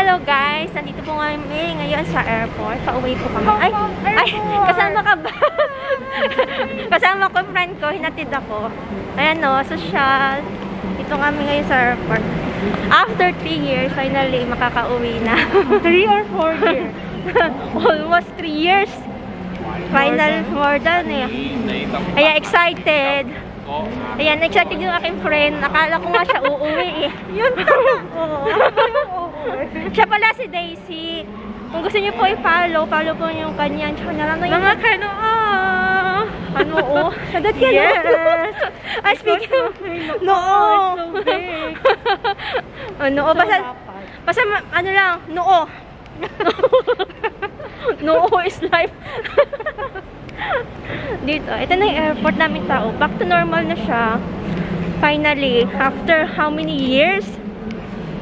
Hello guys, nandito po kami ngayon sa airport. Pauwi po kami. Ay, kasama ka ba? Kasama ko friend ko, hinatid ako. Ayan o, social. Ito kami ngayon sa airport. After 3 years, finally makakauwi na. 3 or 4 years? Almost 3 years. Final more than eh. Ayan, excited. Ayan, excited yung aking friend. Akala ko nga siya uuwi eh. Yun talaga. Siya pala si Daisy. Kung gusto niyo po i-follow, follow po yung kanyang channel. Mga kano, Ano oh? Sadat ka yes. Ay, speaking of noo. So big. Noo, basta ano lang, noo. Noo is life. Dito, ito na yung airport namin tao. Back to normal na siya. Finally, after how many years?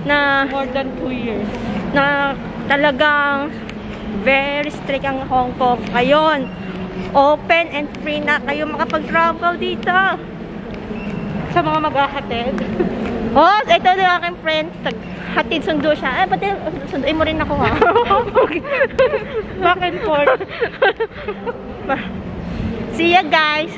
Na More than 2 years. na talagang very strict ang Hong Kong. Ngayon, open and free na kayo makapag-travel dito. Sa mga maghahatid. Oh, ito yung aking friend. Hatid sundo siya. Ay, pati sunduin mo rin ako ha. Back and forth. See ya guys.